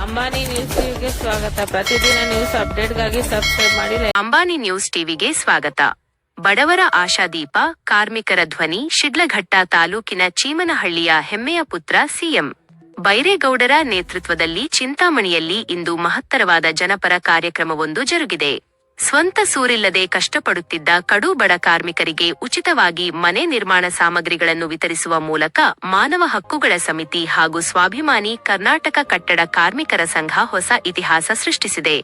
Ambani news ಟಿವಿಗೆ ಸ್ವಾಗತ. ಪ್ರತಿದಿನ ನ್ಯೂಸ್ ಅಪ್ಡೇಟ್ಗಾಗಿ ಸಬ್ಸ್ಕ್ರೈಬ್ ಮಾಡಿ. ಅಂಬಾನಿ ನ್ಯೂಸ್ ಟಿವಿಗೆ ಸ್ವಾಗತ. ಬಡವರ ಆಶಾದೀಪ, ಕಾರ್ಮಿಕರ ಧ್ವನಿ, ಶಿಡ್ಲಘಟ್ಟ ತಾಲೂಕಿನ ಚೀಮನಹಳ್ಳಿಯ ಹೆಮ್ಮೆಯ ಪುತ್ರ ಸಿಎಂ ಬೈರೇಗೌಡರ ನೇತೃತ್ವದಲ್ಲಿ ಚಿಂತಾಮಣಿಯಲ್ಲಿ ಇಂದು ಮಹತ್ತರವಾದ ಜನಪರ ಕಾರ್ಯಕ್ರಮವೊಂದು ಜರುಗಿದೆ. ಸ್ವಂತ ಸೂರಿಲ್ಲದೆ ಕಷ್ಟಪಡುತ್ತಿದ್ದ ಕಡು ಬಡ ಕಾರ್ಮಿಕರಿಗೆ ಉಚಿತವಾಗಿ ಮನೆ ನಿರ್ಮಾಣ ಸಾಮಗ್ರಿಗಳನ್ನು ವಿತರಿಸುವ ಮೂಲಕ ಮಾನವ ಹಕ್ಕುಗಳ ಸಮಿತಿ ಹಾಗೂ ಸ್ವಾಭಿಮಾನಿ ಕರ್ನಾಟಕ ಕಟ್ಟಡ ಕಾರ್ಮಿಕರ ಸಂಘ ಹೊಸ ಇತಿಹಾಸ ಸೃಷ್ಟಿಸಿದೆ.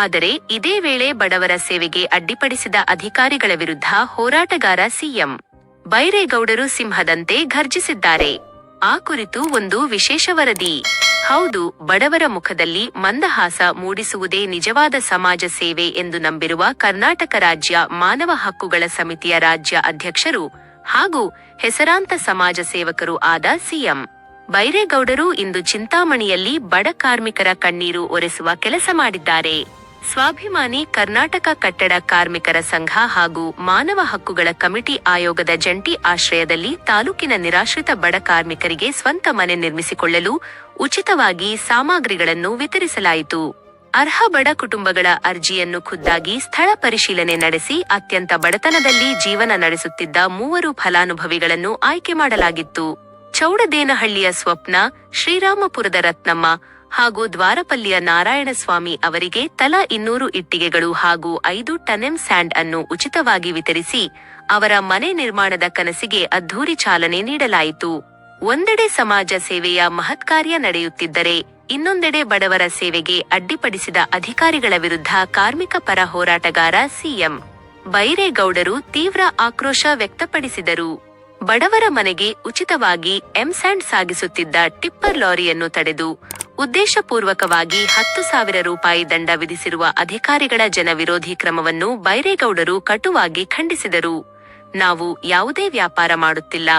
ಆದರೆ ಇದೇ ವೇಳೆ ಬಡವರ ಸೇವೆಗೆ ಅಡ್ಡಿಪಡಿಸಿದ ಅಧಿಕಾರಿಗಳ ವಿರುದ್ಧ ಹೋರಾಟಗಾರ ಸಿಎಂ ಬೈರೇಗೌಡರು ಸಿಂಹದಂತೆ ಘರ್ಜಿಸಿದ್ದಾರೆ. ಆ ಕುರಿತು ಒಂದು ವಿಶೇಷ ವರದಿ. ಹೌದು, ಬಡವರ ಮುಖದಲ್ಲಿ ಮಂದಹಾಸ ಮೂಡಿಸುವುದೇ ನಿಜವಾದ ಸಮಾಜ ಸೇವೆ ಎಂದು ನಂಬಿರುವ ಕರ್ನಾಟಕ ರಾಜ್ಯ ಮಾನವ ಹಕ್ಕುಗಳ ಸಮಿತಿಯ ರಾಜ್ಯ ಅಧ್ಯಕ್ಷರು ಹಾಗೂ ಹೆಸರಾಂತ ಸಮಾಜ ಸೇವಕರು ಆದ ಸಿಎಂ ಬೈರೇಗೌಡರು ಇಂದು ಚಿಂತಾಮಣಿಯಲ್ಲಿ ಬಡ ಕಾರ್ಮಿಕರ ಕಣ್ಣೀರು ಒರೆಸುವ ಕೆಲಸ ಮಾಡಿದ್ದಾರೆ. ಸ್ವಾಭಿಮಾನಿ ಕರ್ನಾಟಕ ಕಟ್ಟಡ ಕಾರ್ಮಿಕರ ಸಂಘ ಹಾಗೂ ಮಾನವ ಹಕ್ಕುಗಳ ಕಮಿಟಿ ಆಯೋಗದ ಜಂಟಿ ಆಶ್ರಯದಲ್ಲಿ ತಾಲೂಕಿನ ನಿರಾಶ್ರಿತ ಬಡ ಕಾರ್ಮಿಕರಿಗೆ ಸ್ವಂತ ಮನೆ ನಿರ್ಮಿಸಿಕೊಳ್ಳಲು ಉಚಿತವಾಗಿ ಸಾಮಗ್ರಿಗಳನ್ನು ವಿತರಿಸಲಾಯಿತು. ಅರ್ಹ ಬಡ ಕುಟುಂಬಗಳ ಅರ್ಜಿಯನ್ನು ಖುದ್ದಾಗಿ ಸ್ಥಳ ಪರಿಶೀಲನೆ ನಡೆಸಿ ಅತ್ಯಂತ ಬಡತನದಲ್ಲಿ ಜೀವನ ನಡೆಸುತ್ತಿದ್ದ 3 ಫಲಾನುಭವಿಗಳನ್ನು ಆಯ್ಕೆ ಮಾಡಲಾಗಿತ್ತು. ಚೌಡದೇನಹಳ್ಳಿಯ ಸ್ವಪ್ನ, ಶ್ರೀರಾಮಪುರದ ರತ್ನಮ್ಮ ಹಾಗೂ ದ್ವಾರಪಲ್ಲಿಯ ನಾರಾಯಣಸ್ವಾಮಿ ಅವರಿಗೆ ತಲಾ 200 ಇಟ್ಟಿಗೆಗಳು ಹಾಗೂ 5 ಟನ್ ಸ್ಯಾಂಡ್ ಅನ್ನು ಉಚಿತವಾಗಿ ವಿತರಿಸಿ ಅವರ ಮನೆ ನಿರ್ಮಾಣದ ಕನಸಿಗೆ ಅದ್ಧೂರಿ ಚಾಲನೆ ನೀಡಲಾಯಿತು. ಒಂದೆಡೆ ಸಮಾಜ ಸೇವೆಯ ಮಹತ್ಕಾರ್ಯ ನಡೆಯುತ್ತಿದ್ದರೆ ಇನ್ನೊಂದೆಡೆ ಬಡವರ ಸೇವೆಗೆ ಅಡ್ಡಿಪಡಿಸಿದ ಅಧಿಕಾರಿಗಳ ವಿರುದ್ಧ ಕಾರ್ಮಿಕ ಪರ ಹೋರಾಟಗಾರ ಸಿಎಂ ಬೈರೇಗೌಡರು ತೀವ್ರ ಆಕ್ರೋಶ ವ್ಯಕ್ತಪಡಿಸಿದರು. ಬಡವರ ಮನೆಗೆ ಉಚಿತವಾಗಿ ಎಂಸ್ಯಾಂಡ್ ಸಾಗಿಸುತ್ತಿದ್ದ ಟಿಪ್ಪರ್ ಲಾರಿಯನ್ನು ತಡೆದು ಉದ್ದೇಶಪೂರ್ವಕವಾಗಿ 10,000 ರೂಪಾಯಿ ದಂಡ ವಿಧಿಸಿರುವ ಅಧಿಕಾರಿಗಳ ಜನವಿರೋಧಿ ಕ್ರಮವನ್ನು ಬೈರೇಗೌಡರು ಕಟುವಾಗಿ ಖಂಡಿಸಿದರು. ನಾವು ಯಾವುದೇ ವ್ಯಾಪಾರ ಮಾಡುತ್ತಿಲ್ಲ,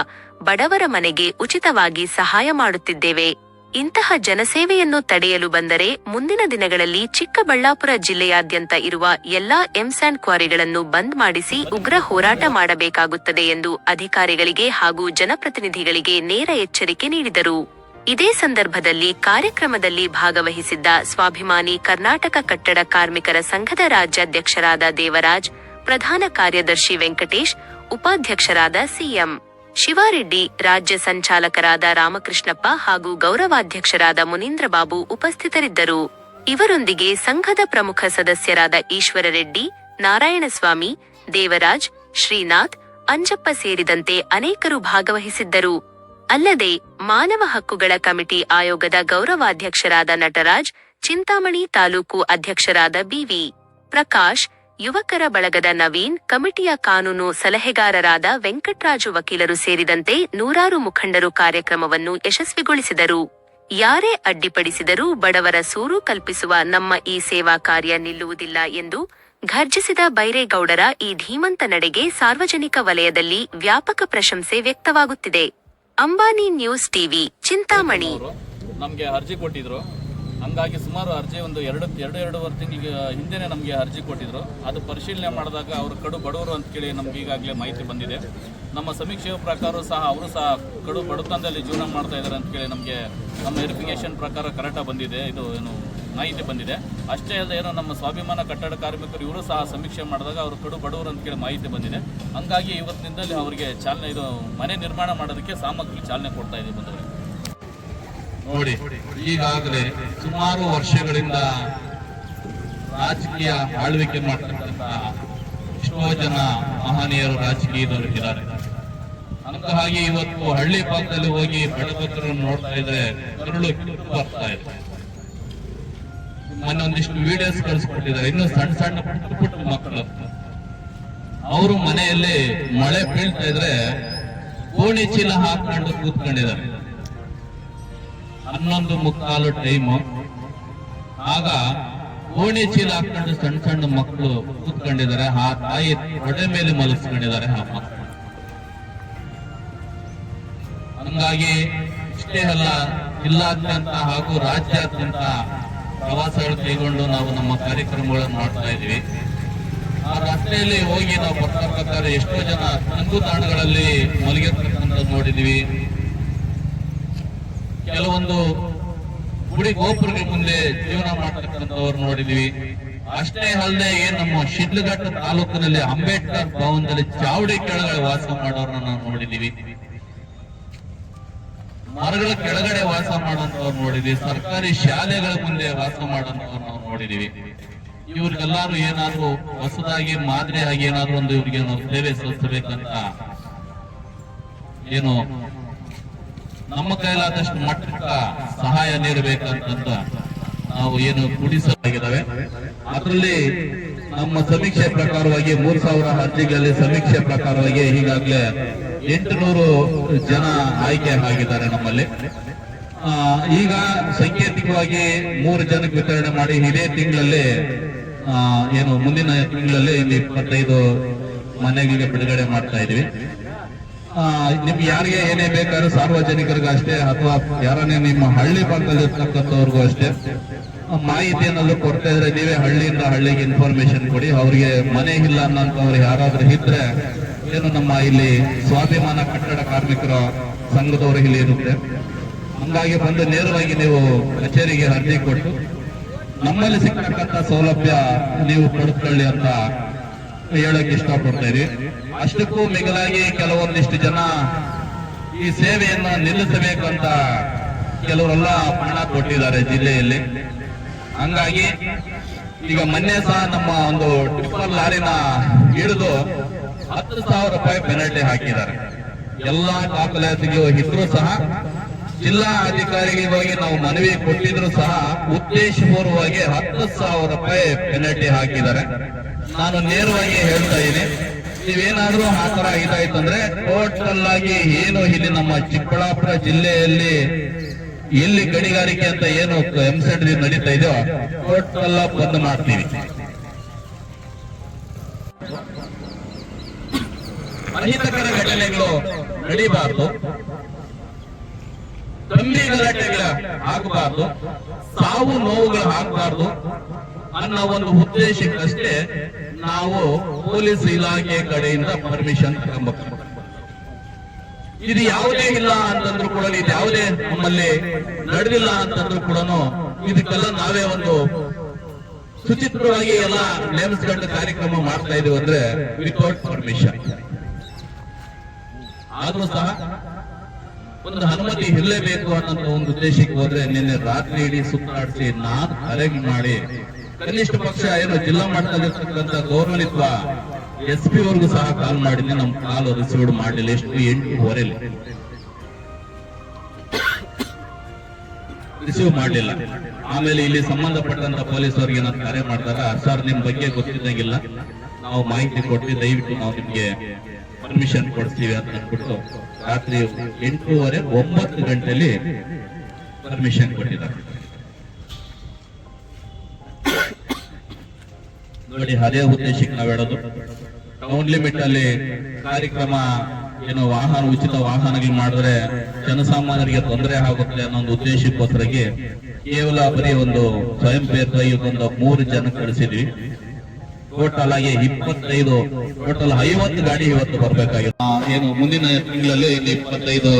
ಬಡವರ ಮನೆಗೆ ಉಚಿತವಾಗಿ ಸಹಾಯ ಮಾಡುತ್ತಿದ್ದೇವೆ. ಇಂತಹ ಜನಸೇವೆಯನ್ನು ತಡೆಯಲು ಬಂದರೆ ಮುಂದಿನ ದಿನಗಳಲ್ಲಿ ಚಿಕ್ಕಬಳ್ಳಾಪುರ ಜಿಲ್ಲೆಯಾದ್ಯಂತ ಇರುವ ಎಲ್ಲಾ ಎಂಸ್ಯಾಂಡ್ ಕ್ವಾರಿಗಳನ್ನು ಬಂದ್ ಮಾಡಿಸಿ ಉಗ್ರ ಹೋರಾಟ ಮಾಡಬೇಕಾಗುತ್ತದೆ ಎಂದು ಅಧಿಕಾರಿಗಳಿಗೆ ಹಾಗೂ ಜನಪ್ರತಿನಿಧಿಗಳಿಗೆ ನೇರ ಎಚ್ಚರಿಕೆ ನೀಡಿದರು. ಇದೇ ಸಂದರ್ಭದಲ್ಲಿ ಕಾರ್ಯಕ್ರಮದಲ್ಲಿ ಭಾಗವಹಿಸಿದ್ದ ಸ್ವಾಭಿಮಾನಿ ಕರ್ನಾಟಕ ಕಟ್ಟಡ ಕಾರ್ಮಿಕರ ಸಂಘದ ರಾಜ್ಯಾಧ್ಯಕ್ಷರಾದ ದೇವರಾಜ್, ಪ್ರಧಾನ ಕಾರ್ಯದರ್ಶಿ ವೆಂಕಟೇಶ್, ಉಪಾಧ್ಯಕ್ಷರಾದ ಸಿಎಂ ಶಿವಾರೆಡ್ಡಿ, ರಾಜ್ಯ ಸಂಚಾಲಕರಾದ ರಾಮಕೃಷ್ಣಪ್ಪ ಹಾಗೂ ಗೌರವಾಧ್ಯಕ್ಷರಾದ ಮುನೀಂದ್ರಬಾಬು ಉಪಸ್ಥಿತರಿದ್ದರು. ಇವರೊಂದಿಗೆ ಸಂಘದ ಪ್ರಮುಖ ಸದಸ್ಯರಾದ ಈಶ್ವರರೆಡ್ಡಿ, ನಾರಾಯಣಸ್ವಾಮಿ, ದೇವರಾಜ್, ಶ್ರೀನಾಥ್, ಅಂಜಪ್ಪ ಸೇರಿದಂತೆ ಅನೇಕರು ಭಾಗವಹಿಸಿದ್ದರು. ಅಲ್ಲದೆ ಮಾನವ ಹಕ್ಕುಗಳ ಕಮಿಟಿ ಆಯೋಗದ ಗೌರವಾಧ್ಯಕ್ಷರಾದ ನಟರಾಜ್, ಚಿಂತಾಮಣಿ ತಾಲೂಕು ಅಧ್ಯಕ್ಷರಾದ ಬಿವಿ ಪ್ರಕಾಶ್, ಯುವಕರ ಬಳಗದ ನವೀನ್, ಕಮಿಟಿಯ ಕಾನೂನು ಸಲಹೆಗಾರರಾದ ವೆಂಕಟ್ರಾಜು ವಕೀಲರು ಸೇರಿದಂತೆ ನೂರಾರು ಮುಖಂಡರು ಕಾರ್ಯಕ್ರಮವನ್ನು ಯಶಸ್ವಿಗೊಳಿಸಿದರು. ಯಾರೇ ಅಡ್ಡಿಪಡಿಸಿದರೂ ಬಡವರ ಸೂರು ಕಲ್ಪಿಸುವ ನಮ್ಮ ಈ ಸೇವಾ ಕಾರ್ಯ ನಿಲ್ಲುವುದಿಲ್ಲ ಎಂದು ಘರ್ಜಿಸಿದ ಬೈರೇಗೌಡರ ಈ ಧೀಮಂತ ನಡೆಗೆ ಸಾರ್ವಜನಿಕ ವಲಯದಲ್ಲಿ ವ್ಯಾಪಕ ಪ್ರಶಂಸೆ ವ್ಯಕ್ತವಾಗುತ್ತಿದೆ. Ambani news TV, Chintamani. ನಮಗೆ ಅರ್ಜಿ ಕೊಟ್ಟಿದ್ರು, ಹಂಗಾಗಿ ಸುಮಾರು ಅರ್ಜಿ ಒಂದು ಎರಡೂವರೆ ತಿಂಗಳಿಗೆ ಹಿಂದೆನೇ ನಮಗೆ ಅರ್ಜಿ ಕೊಟ್ಟಿದ್ರು. ಅದು ಪರಿಶೀಲನೆ ಮಾಡಿದಾಗ ಅವರು ಕಡು ಬಡವರು ಅಂತ ಕೇಳಿ ನಮ್ಗೆ ಈಗಾಗಲೇ ಮಾಹಿತಿ ಬಂದಿದೆ. ನಮ್ಮ ಸಮೀಕ್ಷೆಯ ಪ್ರಕಾರ ಸಹ ಅವರು ಸಹ ಕಡು ಬಡತನದಲ್ಲಿ ಜೀವನ ಮಾಡ್ತಾ ಇದ್ದಾರೆ ಅಂತ ಕೇಳಿ ನಮಗೆ ನಮ್ಮ ವೆರಿಫಿಕೇಷನ್ ಪ್ರಕಾರ ಕರೆಕ್ಟಾಗಿ ಬಂದಿದೆ, ಇದು ಏನು ಮಾಹಿತಿ ಬಂದಿದೆ. ಅಷ್ಟೇ ಅಲ್ಲದೆ ಏನೋ ನಮ್ಮ ಸ್ವಾಭಿಮಾನ ಕಟ್ಟಡ ಕಾರ್ಮಿಕರು ಇವರು ಸಹ ಸಮೀಕ್ಷೆ ಮಾಡಿದಾಗ ಅವರು ಕಡು ಬಡವರು ಅಂತ ಕೇಳಿ ಮಾಹಿತಿ ಬಂದಿದೆ. ಹಂಗಾಗಿ ಇವತ್ತಿನಿಂದಲೇ ಅವರಿಗೆ ಚಾಲನೆ, ಇದು ಮನೆ ನಿರ್ಮಾಣ ಮಾಡೋದಕ್ಕೆ ಸಾಮಗ್ರಿ ಚಾಲನೆ ಕೊಡ್ತಾ ಇದ್ದೀವಿ. ಬಂದವರು ನೋಡಿ, ಈಗಾಗಲೇ ಸುಮಾರು ವರ್ಷಗಳಿಂದ ರಾಜಕೀಯ ಆಳ್ವಿಕೆ ಮಾಡ್ತಕ್ಕಂಥ ಎಷ್ಟೋ ಜನ ಮಹನೀಯರು ರಾಜಕೀಯದವರು ಇದ್ದಾರೆ. ಹಾಗಾಗಿ ಇವತ್ತು ಹಳ್ಳಿ ಭಾಗದಲ್ಲಿ ಹೋಗಿ ಬಡಬಗ್ಗರನ್ನು ನೋಡ್ತಾ ಇದ್ರೆ ಕರುಳು ಬರ್ತಾ ಇದೆ. ಮೊನ್ನೊಂದಿಷ್ಟು ವಿಡಿಯೋಸ್ ಕಳಿಸ್ಕೊಟ್ಟಿದ್ದಾರೆ. ಇನ್ನು ಸಣ್ಣ ಸಣ್ಣ ಪುಟ್ಟ ಮಕ್ಕಳು ಅವರು ಮನೆಯಲ್ಲಿ ಮಳೆ ಬೀಳ್ತಾ ಇದ್ರೆ ಕೋಣಿ ಚೀಲ ಹಾಕೊಂಡು ಕೂತ್ಕೊಂಡಿದ್ದಾರೆ. 11:15 ಟೈಮು. ಆಗ ಕೋಣಿ ಚೀಲ ಹಾಕೊಂಡು ಸಣ್ಣ ಸಣ್ಣ ಮಕ್ಕಳು ಕೂತ್ಕೊಂಡಿದ್ದಾರೆ. ಆ ತಾಯಿ ಹೊಡೆ ಮೇಲೆ ಮಲಗಿಸ್ಕೊಂಡಿದ್ದಾರೆ ಆ ಮಕ್ಕಳು. ಹಂಗಾಗಿ ಇಷ್ಟೇ ಅಲ್ಲ, ಜಿಲ್ಲಾದ್ಯಂತ ಹಾಗೂ ರಾಜ್ಯಾದ್ಯಂತ ಪ್ರವಾಸಗಳು ಕೈಗೊಂಡು ನಾವು ನಮ್ಮ ಕಾರ್ಯಕ್ರಮಗಳನ್ನು ಮಾಡ್ತಾ ಇದೀವಿ. ಆ ರಸ್ತೆಯಲ್ಲಿ ಹೋಗಿ ನಾವು ಬರ್ಬೇಕಾದ್ರೆ ಎಷ್ಟೋ ಜನ ತಂಗು ತಾಣಗಳಲ್ಲಿ ಮಲಗಿರ್ತಕ್ಕಂಥದ್ದು ನೋಡಿದೀವಿ. ಕೆಲವೊಂದು ಗುಡಿ ಗೋಪುರಗಳ ಮುಂದೆ ಜೀವನ ಮಾಡ್ತಕ್ಕಂಥವ್ರು ನೋಡಿದೀವಿ. ಅಷ್ಟೇ ಅಲ್ಲದೆ ನಮ್ಮ ಶಿಡ್ಲಘಟ್ಟ ತಾಲೂಕಿನಲ್ಲಿ ಅಂಬೇಡ್ಕರ್ ಭವನದಲ್ಲಿ ಚಾವಡಿ ಕೆಳಗಡೆ ವಾಸ ಮಾಡೋರನ್ನ ನಾವು ನೋಡಿದೀವಿ. ಮರಗಳ ಕೆಳಗಡೆ ವಾಸ ಮಾಡುವಂತವ್ರು ನೋಡಿದೀವಿ. ಸರ್ಕಾರಿ ಶಾಲೆಗಳ ಮುಂದೆ ವಾಸ ಮಾಡುವಂತವ್ರು ನಾವು ನೋಡಿದೀವಿ. ಇವ್ರಿಗೆಲ್ಲಾರು ಏನಾದ್ರು ಹೊಸದಾಗಿ ಮಾದರಿಯಾಗಿ ಏನಾದ್ರು ಒಂದು ಇವ್ರಿಗೆ ನಾವು ಸೇವೆ ಸಲ್ಲಿಸಬೇಕಂತ ಏನು ನಮ್ಮ ಕೈಲಾದಷ್ಟು ಮಟ್ಟಕ್ಕ ಸಹಾಯ ನೀಡಬೇಕಂತ ನಾವು ಏನು ಕೂಡಿಸಲಾಗಿದ್ದಾವೆ. ಅದರಲ್ಲಿ ನಮ್ಮ ಸಮೀಕ್ಷೆ ಪ್ರಕಾರವಾಗಿ 3000 ಅರ್ಜಿಗಳಲ್ಲಿ ಸಮೀಕ್ಷೆ ಪ್ರಕಾರವಾಗಿ ಈಗಾಗಲೇ 800 ಜನ ಆಯ್ಕೆ ಆಗಿದ್ದಾರೆ ನಮ್ಮಲ್ಲಿ. ಈಗ ಸಾಂಕೇತಿಕವಾಗಿ 3 ಜನಕ್ಕೆ ವಿತರಣೆ ಮಾಡಿ ಇದೇ ತಿಂಗಳಲ್ಲಿ ಏನು ಮುಂದಿನ ತಿಂಗಳಲ್ಲಿ 25 ಮನೆಗಳಿಗೆ ಬಿಡುಗಡೆ ಮಾಡ್ತಾ ಇದೀವಿ. ನಿಮ್ಗೆ ಯಾರಿಗೆ ಏನೇ ಬೇಕಾದ್ರೂ ಸಾರ್ವಜನಿಕರಿಗೂ ಅಷ್ಟೇ ಅಥವಾ ಯಾರನ್ನೇ ನಿಮ್ಮ ಹಳ್ಳಿ ಭಾಗದಲ್ಲಿ ಇರ್ತಕ್ಕಂಥವ್ರಿಗೂ ಅಷ್ಟೇ ಮಾಹಿತಿಯನ್ನೆಲ್ಲ ಕೊಡ್ತಾ ಇದ್ರೆ ನೀವೇ ಹಳ್ಳಿಯಿಂದ ಹಳ್ಳಿಗೆ ಇನ್ಫಾರ್ಮೇಶನ್ ಕೊಡಿ. ಅವ್ರಿಗೆ ಮನೆ ಇಲ್ಲ ಅನ್ನೋಂಥವ್ರು ಯಾರಾದ್ರೂ ಇದ್ರೆ ಏನು ನಮ್ಮ ಇಲ್ಲಿ ಸ್ವಾಭಿಮಾನ ಕಟ್ಟಡ ಕಾರ್ಮಿಕರ ಸಂಘದವರು ಇಲ್ಲಿ ಇರುತ್ತೆ. ಹಂಗಾಗಿ ಬಂದು ನೇರವಾಗಿ ನೀವು ಕಚೇರಿಗೆ ಅರ್ಜಿ ಕೊಟ್ಟು ನಮ್ಮಲ್ಲಿ ಸಿಗ್ತಕ್ಕಂಥ ಸೌಲಭ್ಯ ನೀವು ಪಡೆದುಕೊಳ್ಳಿ ಅಂತ ಹೇಳಕ್ ಇಷ್ಟಪಡ್ತಾ ಇದೀವಿ. ಅಷ್ಟಕ್ಕೂ ಮಿಗಿಲಾಗಿ ಕೆಲವೊಂದಿಷ್ಟು ಜನ ಈ ಸೇವೆಯನ್ನು ನಿಲ್ಲಿಸಬೇಕಂತ ಕೆಲವರೆಲ್ಲ ಹಣ ಕೊಟ್ಟಿದ್ದಾರೆ ಜಿಲ್ಲೆಯಲ್ಲಿ. ಹಂಗಾಗಿ ಈಗ ಮೊನ್ನೆ ಸಹ ನಮ್ಮ ಒಂದು ಟಿಪ್ಪರ್ ಲಾರಿನ ಹಿಡಿದು 10,000 ರೂಪಾಯಿ ಪೆನಾಲ್ಟಿ ಹಾಕಿದ್ದಾರೆ. ಎಲ್ಲಾ ದಾಖಲಾತಿಗೆ ಇದ್ರೂ ಸಹ ಜಿಲ್ಲಾ ಅಧಿಕಾರಿಗೆ ಹೋಗಿ ನಾವು ಮನವಿ ಕೊಟ್ಟಿದ್ರು ಸಹ ಉದ್ದೇಶಪೂರ್ವವಾಗಿ 10,000 ರೂಪಾಯಿ ಪೆನಾಲ್ಟಿ ಹಾಕಿದ್ದಾರೆ. ನಾನು ನೇರವಾಗಿ ಹೇಳ್ತಾ ಇದ್ದೀನಿ, ನೀವೇನಾದ್ರೂ ಆ ತರ ಇದಾಯ್ತಂದ್ರೆ ಟೋಟಲ್ ಆಗಿ ಏನು ಇಲ್ಲಿ ನಮ್ಮ ಚಿಕ್ಕಬಳ್ಳಾಪುರ ಜಿಲ್ಲೆಯಲ್ಲಿ ಎಲ್ಲಿ ಗಣಿಗಾರಿಕೆ ಅಂತ ಏನು ಎಂಸೆಡ್ ನಡೀತಾ ಇದೆಯೋ ಟೋಟಲ್ ಬಂದ್ ಮಾಡ್ತೀವಿ. ಅಹಿತಕರ ಘಟನೆಗಳು ನಡೀಬಾರ್ದು, ತಂಬಿ ಗಲಾಟೆಗಳು ಆಗಬಾರ್ದು, ಸಾವು ನೋವುಗಳು ಆಗಬಾರ್ದು ಅನ್ನೋ ಒಂದು ಉದ್ದೇಶಕ್ಕಷ್ಟೇ ನಾವು ಪೊಲೀಸ್ ಇಲಾಖೆ ಕಡೆಯಿಂದ ಪರ್ಮಿಷನ್ ತಗೊಂಬೇಕು. ಇದು ಯಾವುದೇ ಇಲ್ಲ ಅಂತಂದ್ರೂ ಕೂಡ, ಇದು ಯಾವುದೇ ನಮ್ಮಲ್ಲಿ ನಡೆದಿಲ್ಲ ಅಂತಂದ್ರೂ ಕೂಡ ಇದಕ್ಕೆಲ್ಲ ನಾವೇ ಒಂದು ಸುಚಿತ್ರವಾಗಿ ಎಲ್ಲ ನೇಮಿಸಿಕೊಂಡು ಕಾರ್ಯಕ್ರಮ ಮಾಡ್ತಾ ಇದೀವಿ ಅಂದ್ರೆ ವಿತೌಟ್ ಪರ್ಮಿಷನ್. ಆದ್ರೂ ಸಹ ಒಂದು ಅನುಮತಿ ಇರಲೇಬೇಕು ಅನ್ನೋ ಒಂದು ಉದ್ದೇಶಕ್ಕೆ ಹೋದ್ರೆ ನಿನ್ನೆ ರಾತ್ರಿ ಇಡೀ ಸುತ್ತಾಡಿಸಿ ನಾನು ಅರೇಂಜ್ ಮಾಡಿ ಕನಿಷ್ಠ ಪಕ್ಷ ಏನು ಜಿಲ್ಲಾ ಮಟ್ಟದಲ್ಲಿರ್ತಕ್ಕಂಥ ಗೌರವಾನ್ವಿತ SP ವರ್ಗೂ ಸಹ ಕಾಲ್ ಮಾಡಿದ್ದೆ. ನಮ್ ಕಾಲ್ ರಿಸೀವ್ ಮಾಡಲಿಲ್ಲ. ಎಷ್ಟು 8:15 ರಿಸೀವ್ ಮಾಡಲಿಲ್ಲ. ಆಮೇಲೆ ಇಲ್ಲಿ ಸಂಬಂಧಪಟ್ಟಂತ ಪೊಲೀಸರಿಗೆ ನಾನು ಕರೆ ಮಾಡ್ತಾರೆ, ಸರ್ ನಿಮ್ ಬಗ್ಗೆ ಗೊತ್ತಿದ್ದಂಗಿಲ್ಲ, ನಾವು ಮಾಹಿತಿ ಕೊಟ್ಟು ದಯವಿಟ್ಟು ನಾವು ನಿಮ್ಗೆ ಪರ್ಮಿಷನ್ ಕೊಡ್ತೀವಿ ಅಂತ ಅಂದ್ಬಿಟ್ಟು ರಾತ್ರಿ 8:30 9 ಗಂಟೆಯಲ್ಲಿ ಪರ್ಮಿಷನ್ ಕೊಟ್ಟಿದ್ದಾರೆ. ನೋಡಿ, ಅದೇ ಉದ್ದೇಶಕ್ಕೆ ನಾವು ಹೇಳೋದು. ಟೌನ್ ಲಿಮಿಟ್ ಅಲ್ಲಿ ಕಾರ್ಯಕ್ರಮ ಏನು ವಾಹನ ಉಚಿತ ವಾಹನಗಳು ಮಾಡಿದ್ರೆ ಜನಸಾಮಾನ್ಯರಿಗೆ ತೊಂದರೆ ಆಗುತ್ತೆ ಅನ್ನೋ ಒಂದು ಉದ್ದೇಶಕ್ಕೋಸ್ಕರಕ್ಕೆ ಕೇವಲ ಬರೀ ಒಂದು ಸ್ವಯಂ ಪ್ರೇರಿತ ಇದೊಂದು 3 ಜನ ಕಳಿಸಿದ್ವಿ. ಟೋಟಲ್ ಆಗಿ 25 ಟೋಟಲ್ 50 ಗಾಡಿ ಇವತ್ತು ಬರ್ಬೇಕಾಗಿದೆ. ಏನು ಮುಂದಿನ ತಿಂಗಳಲ್ಲಿ 25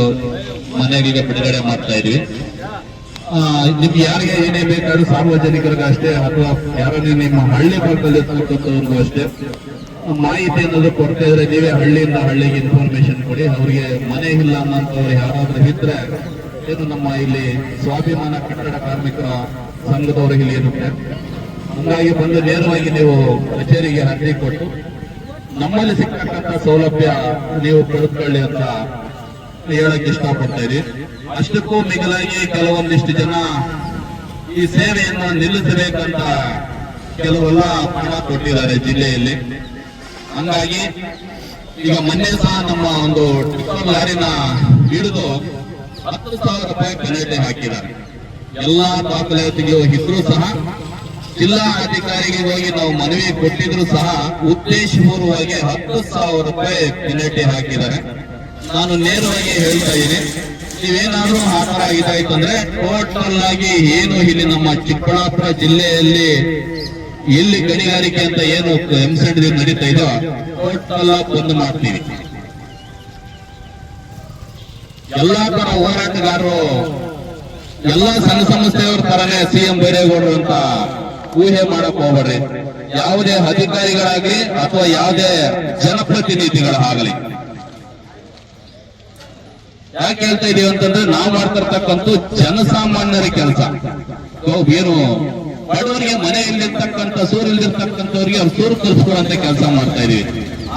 ಮನೆಗಳಿಗೆ ಬಿಡುಗಡೆ ಮಾಡ್ತಾ ಇದ್ವಿ. ನಿಮ್ಗೆ ಯಾರಿಗೆ ಏನೇ ಬೇಕಾದ್ರೂ ಸಾರ್ವಜನಿಕರಿಗೆ ಅಷ್ಟೇ ಅಥವಾ ಯಾರನ್ನೇ ನಿಮ್ಮ ಹಳ್ಳಿ ಭಾಗದಲ್ಲಿ ಇರ್ತಕ್ಕಂಥವ್ರಿಗೂ ಅಷ್ಟೇ ಮಾಹಿತಿ ಅನ್ನೋದು ಕೊಡ್ತಾ ಇದ್ರೆ ನೀವೇ ಹಳ್ಳಿಯಿಂದ ಹಳ್ಳಿಗೆ ಇನ್ಫಾರ್ಮೇಶನ್ ಕೊಡಿ. ಅವ್ರಿಗೆ ಮನೆ ಇಲ್ಲ ಅನ್ನೋಂಥವ್ರು ಯಾರಾದ್ರೂ ಇದ್ರೆ ಏನು ನಮ್ಮ ಇಲ್ಲಿ ಸ್ವಾಭಿಮಾನ ಕಟ್ಟಡ ಕಾರ್ಮಿಕರ ಸಂಘದವ್ರಿಗೆ ಇಲ್ಲಿ ಇರುತ್ತೆ. ಹಂಗಾಗಿ ಬಂದು ನೇರವಾಗಿ ನೀವು ಕಚೇರಿಗೆ ಅರ್ಜಿ ಕೊಟ್ಟು ನಮ್ಮಲ್ಲಿ ಸಿಕ್ಕಂತ ಸೌಲಭ್ಯ ನೀವು ಪಡೆದುಕೊಳ್ಳಿ ಅಂತ ಹೇಳಕ್ ಇಷ್ಟಪಡ್ತಾ ಇದೀವಿ. ಅಷ್ಟಕ್ಕೂ ಮಿಗಿಲಾಗಿ ಕೆಲವೊಂದಿಷ್ಟು ಜನ ಈ ಸೇವೆಯನ್ನು ನಿಲ್ಲಿಸಬೇಕಂತ ಕೆಲವೆಲ್ಲ ಹಣ ಕೊಟ್ಟಿದ್ದಾರೆ ಜಿಲ್ಲೆಯಲ್ಲಿ. ಹಂಗಾಗಿ ಈಗ ಮೊನ್ನೆ ಸಹ ನಮ್ಮ ಒಂದು ಟಿಪ್ಪರ್ ಲಾರಿನ ಹಿಡಿದು 10,000 ರೂಪಾಯಿ ಪೆನಾಲ್ಟಿ ಹಾಕಿದ್ದಾರೆ. ಎಲ್ಲಾ ದಾಖಲಾತಿಗೆ ಇದ್ರೂ ಸಹ ಜಿಲ್ಲಾ ಅಧಿಕಾರಿಗೆ ಹೋಗಿ ನಾವು ಮನವಿ ಕೊಟ್ಟಿದ್ರು ಸಹ ಉದ್ದೇಶಪೂರ್ವವಾಗಿ 10,000 ರೂಪಾಯಿ ಪೆನಾಲ್ಟಿ ಹಾಕಿದ್ದಾರೆ. ನಾನು ನೇರವಾಗಿ ಹೇಳ್ತಾ ಇದ್ದೀನಿ, ನೀವೇನಾದ್ರೂ ಆ ತರ ಇದಾಯ್ತು ಅಂದ್ರೆ ಟೋಟಲ್ ಆಗಿ ಏನು ಇಲ್ಲಿ ನಮ್ಮ ಚಿಕ್ಕಬಳ್ಳಾಪುರ ಜಿಲ್ಲೆಯಲ್ಲಿ ಎಲ್ಲಿ ಗಣಿಗಾರಿಕೆ ಅಂತ ಏನು ಎಂಸೆಡ್ ನಡೀತಾ ಇದೆಯೋ ಟೋಟಲ್ ಬಂದ್ ಮಾಡ್ತೀವಿ. ಎಲ್ಲಾ ತರ ಹೋರಾಟಗಾರರು ಎಲ್ಲ ಸಂಘ ಸಂಸ್ಥೆಯವ್ರ ತರನೇ ಸಿಎಂ ಬೈರೇಗೌಡರು ಅಂತ ಊಹೆ ಮಾಡಕ್ ಹೋಗ್ಬೇಡ್ರಿ. ಯಾವುದೇ ಅಧಿಕಾರಿಗಳಾಗಲಿ ಅಥವಾ ಯಾವುದೇ ಜನಪ್ರತಿನಿಧಿಗಳಾಗಲಿ. ಯಾಕೆ ಹೇಳ್ತಾ ಇದೀವಿ ಅಂತಂದ್ರೆ ನಾವು ಮಾಡ್ತಿರ್ತಕ್ಕಂಥ ಜನಸಾಮಾನ್ಯರ ಕೆಲಸ. ಏನು ಬಡವರಿಗೆ ಮನೆ ಇಲ್ಲಿರ್ತಕ್ಕಂಥ ಸೂರು ಇಲ್ದಿರ್ತಕ್ಕಂಥವ್ರಿಗೆ ಅವ್ರು ಸೂರು ಕಳಿಸ್ಕೊಡುವಂತ ಕೆಲಸ ಮಾಡ್ತಾ ಇದೀವಿ.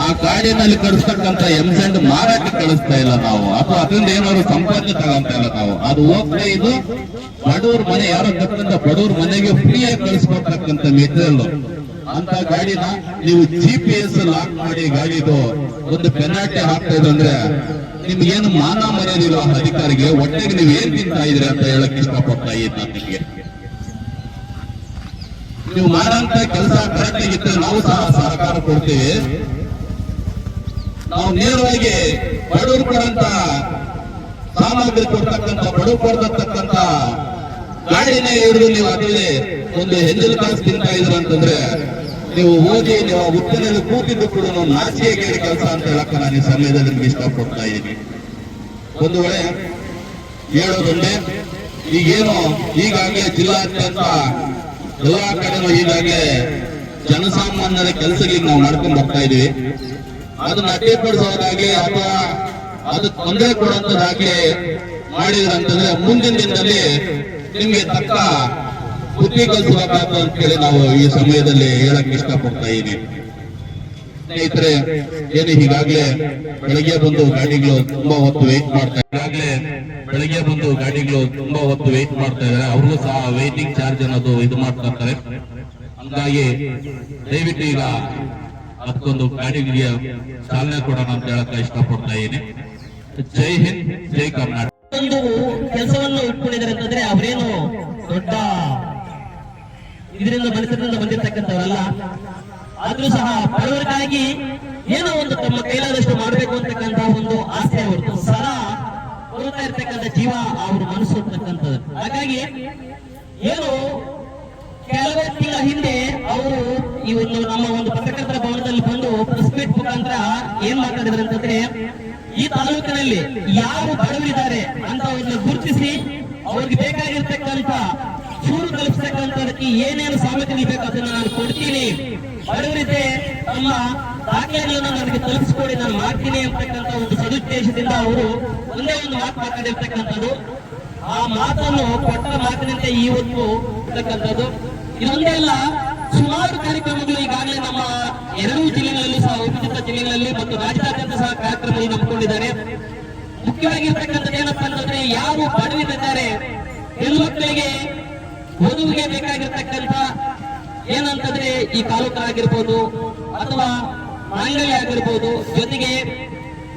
ಆ ಕಾಡಿನಲ್ಲಿ ಕಳಿಸ್ತಕ್ಕಂಥ ಎಂಸೆಂಡ್ ಮಾರಾಟಕ್ಕೆ ಕಳಿಸ್ತಾ ಇಲ್ಲ ನಾವು, ಅಥವಾ ಅದರಿಂದ ಏನಾದ್ರು ಸಂಪಾದನೆ ತಗೊಂತ ಇಲ್ಲ ನಾವು. ಅದು ಹೋಗ್ತಾ ಇದು ಬಡವ್ರ ಮನೆ ಯಾರೋ ಕಟ್ಟಂತ ಬಡವ್ರ ಮನೆಗೆ ಫ್ರೀಯಾಗಿ ಕಳಿಸ್ಕೊಡ್ತಕ್ಕಂಥ ಮೆಟೀರಿಯಲ್ ಅಂತ ಗಾಡಿನ ನೀವು GPS ಲಾಕ್ ಮಾಡಿ ಗಾಡಿದು ಒಂದು ಪೆನಾಲ್ಟಿ ಹಾಕ್ತಾ ಇದ್ರೆ ನಿಮ್ಗೇನು ಮಾನ ಮರ್ಯಾದಿಲ್ಲ ಅಧಿಕಾರಿಗೆ. ಒಟ್ಟಿಗೆ ನೀವು ಏನ್ ತಿಂತಾ ಇದ್ರಿ ಅಂತ ಹೇಳಕ್ ಇಷ್ಟಪಡ್ತಾ ಇದ್ದೀನಿ. ನಿಮಗೆ ನೀವು ಮಾಡಂತ ಕೆಲಸ ಕರೆಕ್ಟ್ ಆಗಿದ್ರೆ ನಾವು ಸಹ ಸಹಕಾರ ಕೊಡ್ತೀವಿ. ನಾವು ನೇರವಾಗಿ ಬಡವರು ಕೊಡಂತ ಸಾಮಗ್ರಿ ಕೊಡ್ತಕ್ಕಂಥ ಬಡವರು ಕೊಡ್ತಕ್ಕಂಥ ಗಾಡಿನೇ ಹಿಡಿದು ನೀವು ಅದೇ ಒಂದು ಹೆಂಜಲು ಕಾಸು ತಿಂತಾ ಇದ್ರ ಅಂತಂದ್ರೆ ನೀವು ಓದಿ ನೀವು ಉತ್ತರದಲ್ಲಿ ಕೂತಿದ್ದು ಕೂಡ ನಾವು ನಾಚಿಕೆ ಕೆಲಸ ಅಂತ ಹೇಳಕ್ಕ ನಾನು ಈ ಸಮಯದಲ್ಲಿ ನಿಮ್ಗೆ ಇಷ್ಟಪಡ್ತಾ ಇದ್ದೀನಿ. ಒಂದು ವೇಳೆ ಹೇಳೋದೊಂದೇ, ಈಗೇನು ಈಗಾಗಲೇ ಜಿಲ್ಲಾದ್ಯಂತ ಎಲ್ಲಾ ಕಡೆನೂ ಈಗಾಗಲೇ ಜನಸಾಮಾನ್ಯರ ಕೆಲಸಗಳಿಗೆ ನಾವು ಮಾಡ್ಕೊಂಡು ಬರ್ತಾ ಇದೀವಿ. ಅದನ್ನ ಅಡ್ಡಿಪಡಿಸೋದಾಗ್ಲಿ ಅಥವಾ ಅದಕ್ಕೆ ತೊಂದರೆ ಕೊಡುವಂತದಾಗ್ಲಿ ಮಾಡಿದ್ರಂತಂದ್ರೆ ಮುಂದಿನ ದಿನದಲ್ಲಿ ನಿಮ್ಗೆ ತಕ್ಕ ಬುದ್ಧಿ ಕಲಿಸಬೇಕಾಗ್ತದೆ ಅಂತ ಹೇಳಿ ನಾವು ಈ ಸಮಯದಲ್ಲಿ ಹೇಳಕ್ ಇಷ್ಟಪಡ್ತಾ ಇದ್ದೀವಿ. ಸ್ನೇಹಿತರೆ, ಏನು ಈಗಾಗಲೇ ಬೆಳಗ್ಗೆ ಬಂದು ಗಾಡಿಗಳು ತುಂಬಾ ಹೊತ್ತು ವೆಯ್ಟ್ ಮಾಡ್ತಾ ಇದ್ದಾರೆ. ಅವ್ರಿಗೂ ಸಹ ವೇಟಿಂಗ್ ಚಾರ್ಜ್ ಅನ್ನೋದು ಇದು ಮಾಡ್ತಾ ಇರ್ತಾರೆ. ಹಂಗಾಗಿ ದಯವಿಟ್ಟು ಈಗ ಅದಕ್ಕೊಂದು ಗಾಡಿಗಳಿಗೆ ಚಾಲನೆ ಕೊಡೋಣ ಅಂತ ಹೇಳಕ್ ಇಷ್ಟಪಡ್ತಾ ಇದ್ದೀನಿ. ಜೈ ಹಿಂದ್, ಜೈ ಕರ್ನಾಟಕ. ಒಂದು ಕೆಲಸವನ್ನು ಇಟ್ಕೊಂಡಿದ್ದಾರೆ ಅಂತಂದ್ರೆ ಅವರೇನು ದೊಡ್ಡ ಇದರಿಂದ ಬಂದಿರತಕ್ಕಂಥವರಲ್ಲ. ಆದ್ರೂ ಸಹ ಬಡವರಿಗಾಗಿ ಏನೋ ಒಂದು ತಮ್ಮ ಕೈಲಾದಷ್ಟು ಮಾಡಬೇಕು ಅಂತಕ್ಕಂಥ ಒಂದು ಆಸೆ ಹೊರತು ಸದಾ ಕೊಡ್ತಾ ಇರ್ತಕ್ಕಂಥ ಜೀವ ಅವ್ರ ಮನಸ್ಸು ಅಂತಕ್ಕಂಥದ್ದು. ಹಾಗಾಗಿ ಏನು ಕೆಲವೇ ತಿಂಗಳ ಹಿಂದೆ ಅವರು ಈ ಒಂದು ನಮ್ಮ ಒಂದು ಪತ್ರಕರ್ತರ ಭವನದಲ್ಲಿ ಬಂದು ಪ್ರೆಸ್ ಮೀಟ್ ಮುಖಾಂತರ ಏನ್ ಮಾತಾಡಿದ್ರು ಅಂತಂದ್ರೆ, ಈ ತಾಲೂಕಿನಲ್ಲಿ ಯಾರು ಬಡವರಿದ್ದಾರೆ ಅಂತ ಅವ್ರನ್ನ ಗುರುತಿಸಿ ಅವ್ರಿಗೆ ಬೇಕಾಗಿರ್ತಕ್ಕಂಥ ಸೂರು ಕಲ್ಪಿಸ್ತಕ್ಕಂಥದಕ್ಕೆ ಏನೇನು ಸಾಮಗ್ರಿ ಬೇಕು ಅದನ್ನ ನಾನು ಕೊಡ್ತೀನಿ, ಬಡವರಿದ್ದೆ ತಮ್ಮ ದಾಖಲೆಗಳನ್ನು ನನಗೆ ತಲುಪಿಸಿಕೊಡಿ, ನಾನು ಮಾಡ್ತೀನಿ ಅಂತಕ್ಕಂಥ ಒಂದು ಸದುದ್ದೇಶದಿಂದ ಅವರು ಒಂದೇ ಒಂದು ಮಾತು ಮಾತಾಡಿರ್ತಕ್ಕಂಥದ್ದು. ಆ ಮಾತನ್ನು ಕೊಟ್ಟ ಮಾತಿನಂತೆ ಇವತ್ತು ಇರ್ತಕ್ಕಂಥದ್ದು. ಇದೊಂದೇ ಅಲ್ಲ, ಸುಮಾರು ಕಾರ್ಯಕ್ರಮಗಳು ಈಗಾಗಲೇ ನಮ್ಮ ಎರಡೂ ಜಿಲ್ಲೆಗಳಲ್ಲಿ ಸಹ, ವಿಭಜಿತ ಜಿಲ್ಲೆಗಳಲ್ಲಿ ಮತ್ತು ರಾಜ್ಯಾದ್ಯಂತ ಸಹ ಕಾರ್ಯಕ್ರಮಗಳು ನಂಬಿಕೊಂಡಿದ್ದಾರೆ. ಮುಖ್ಯವಾಗಿರ್ತಕ್ಕಂಥದ್ದು ಏನಪ್ಪಾ ಅಂತಂದ್ರೆ, ಯಾರು ಬಡವರಿದ್ದಾರೆ ಹೆಣ್ಣು ಮಕ್ಕಳಿಗೆ ವಧುವಿಗೆ ಬೇಕಾಗಿರ್ತಕ್ಕಂಥ ಏನಂತಂದ್ರೆ ಈ ಕಾಲುಕರಾಗಿರ್ಬೋದು ಅಥವಾ ಮಾಂಗಲ್ಯ ಆಗಿರ್ಬೋದು, ಜೊತೆಗೆ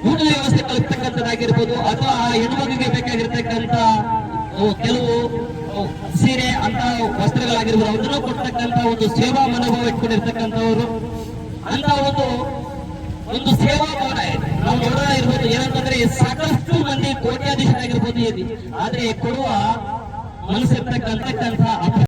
ಊಟದ ವ್ಯವಸ್ಥೆ ಕಲ್ಪಿಸ್ತಕ್ಕಂಥದ್ದಾಗಿರ್ಬೋದು, ಅಥವಾ ಆ ಹೆಣ್ಮಗುವಿಗೆ ಬೇಕಾಗಿರ್ತಕ್ಕಂಥ ಕೆಲವು ಸೀರೆ ಅಂತ ವಸ್ತ್ರಗಳಾಗಿರ್ಬೋದು, ಅದನ್ನು ಕೊಡ್ತಕ್ಕಂಥ ಒಂದು ಸೇವಾ ಮನೋಭಾವ ಇಟ್ಕೊಂಡಿರ್ತಕ್ಕಂಥವ್ರು ಅಂತ ಒಂದು ಸೇವಾ ಭವನ ನಾವು ನೋಡೋಣ ಇರ್ಬೋದು. ಏನಂತಂದ್ರೆ ಸಾಕಷ್ಟು ಮಂದಿ ಕೋಟ್ಯಾಧೀಶರಾಗಿರ್ಬೋದು, ಆದ್ರೆ ಕೊಡುವ ಮನಸ್ಸಿರ್ತಕ್ಕಂಥ